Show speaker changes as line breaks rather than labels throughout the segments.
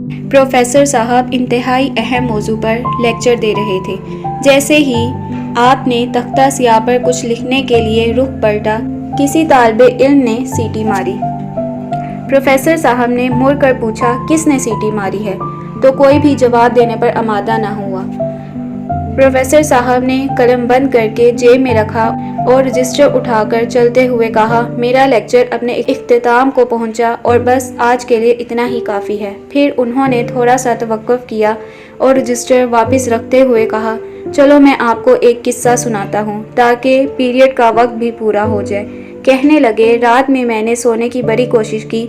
Professor साहब इंतहाई अहम मौजू पर लेक्चर दे रहे थे। जैसे ही आपने तख्ता स्याह पर कुछ लिखने के लिए रुख पलटा, किसी तालिबे इल्म ने सीटी मारी। प्रोफेसर साहब ने मुड़ कर पूछा, किसने सीटी मारी है? तो कोई भी जवाब देने पर आमादा न हुआ। प्रोफेसर साहब ने कलम बंद करके जेब में रखा और रजिस्टर उठाकर चलते हुए कहा, मेरा लेक्चर अपने इख्तिताम को पहुंचा और बस आज के लिए इतना ही काफ़ी है। फिर उन्होंने थोड़ा सा तवक्कुफ किया और रजिस्टर वापस रखते हुए कहा, चलो मैं आपको एक किस्सा सुनाता हूँ ताकि पीरियड का वक्त भी पूरा हो जाए। कहने लगे, रात में मैंने सोने की बड़ी कोशिश की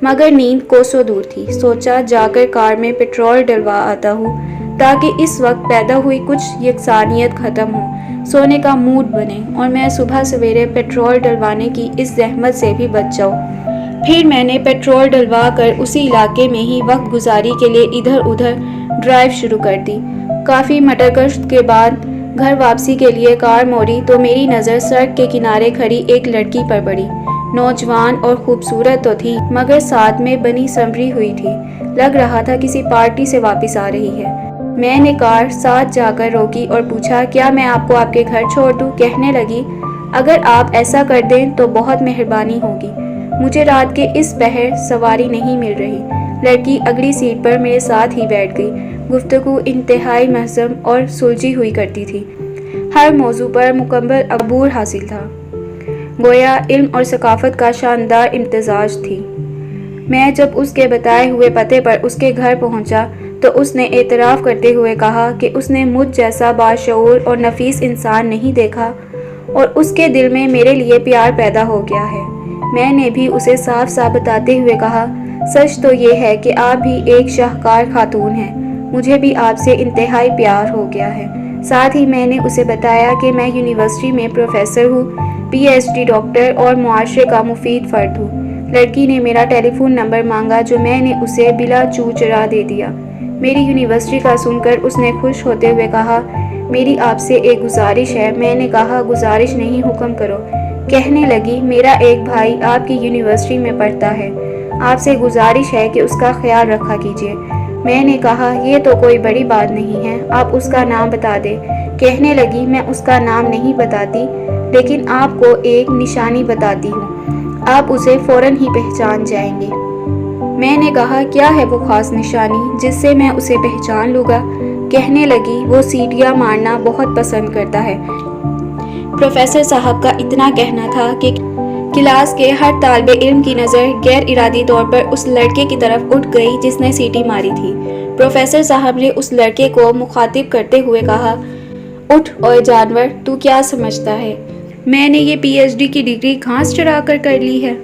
मगर नींद कोसों दूर थी। सोचा जाकर कार में पेट्रोल डलवा आता हूँ ताकि इस वक्त पैदा हुई कुछ यकसानियत ख़त्म हो, सोने का मूड बने और मैं सुबह सवेरे पेट्रोल डलवाने की इस जहमत से भी बच जाऊँ। फिर मैंने पेट्रोल डलवा कर उसी इलाके में ही वक्त गुजारी के लिए इधर उधर ड्राइव शुरू कर दी। काफ़ी मटरकश्त के बाद घर वापसी के लिए कार मोड़ी तो मेरी नज़र सड़क के किनारे खड़ी एक लड़की पर पड़ी। नौजवान और खूबसूरत तो थी मगर साथ में बनी संवरी हुई थी। लग रहा था किसी पार्टी से वापस आ रही है। मैंने कार साथ जाकर रोकी और पूछा, क्या मैं आपको आपके घर छोड़ दूं? कहने लगी, अगर आप ऐसा कर दें तो बहुत मेहरबानी होगी, मुझे रात के इस पहर सवारी नहीं मिल रही। लड़की अगली सीट पर मेरे साथ ही बैठ गई। गुफ्तगू इंतहाई महज़म और सुलझी हुई करती थी। हर मौजू पर मुकम्मल अबूर हासिल था, गोया इल्म और सकाफत का शानदार इम्तिजाज थी। मैं जब उसके बताए हुए पते पर उसके घर पहुंचा तो उसने एतराफ़ करते हुए कहा कि उसने मुझ जैसा बाशऊर और नफीस इंसान नहीं देखा और उसके दिल में मेरे लिए प्यार पैदा हो गया है। मैंने भी उसे साफ साफ बताते हुए कहा, सच तो ये है कि आप भी एक शाहकार खातून हैं, मुझे भी आपसे इंतहाई प्यार हो गया है। साथ ही मैंने उसे बताया कि मैं यूनिवर्सिटी में प्रोफेसर हूँ, PhD डॉक्टर और मुआशरे का मुफीद फ़र्द हूँ। लड़की ने मेरा टेलीफोन नंबर मांगा जो मैंने उसे बिला चू चरा दे दिया। मेरी यूनिवर्सिटी का सुनकर उसने खुश होते हुए कहा, मेरी आपसे एक गुजारिश है। मैंने कहा, गुजारिश नहीं, हुक्म करो। कहने लगी, मेरा एक भाई आपकी यूनिवर्सिटी में पढ़ता है, आपसे गुजारिश है कि उसका ख्याल रखा कीजिए। मैंने कहा, ये तो कोई बड़ी बात नहीं है, आप उसका नाम बता दें। कहने लगी, मैं उसका नाम नहीं बताती लेकिन आपको एक निशानी बताती हूँ, आप उसे फ़ौरन ही पहचान जाएंगे। मैंने कहा, क्या है वो ख़ास निशानी जिससे मैं उसे पहचान लूँगा? कहने लगी, वो सीटियाँ मारना बहुत पसंद करता है। प्रोफेसर साहब का इतना कहना था कि क्लास के हर तालिबे इल्म की नज़र गैर इरादी तौर पर उस लड़के की तरफ उठ गई जिसने सीटी मारी थी। प्रोफेसर साहब ने उस लड़के को मुखातिब करते हुए कहा, उठ ओए जानवर, तू क्या समझता है मैंने ये PhD की डिग्री घास चढ़ा कर ली है?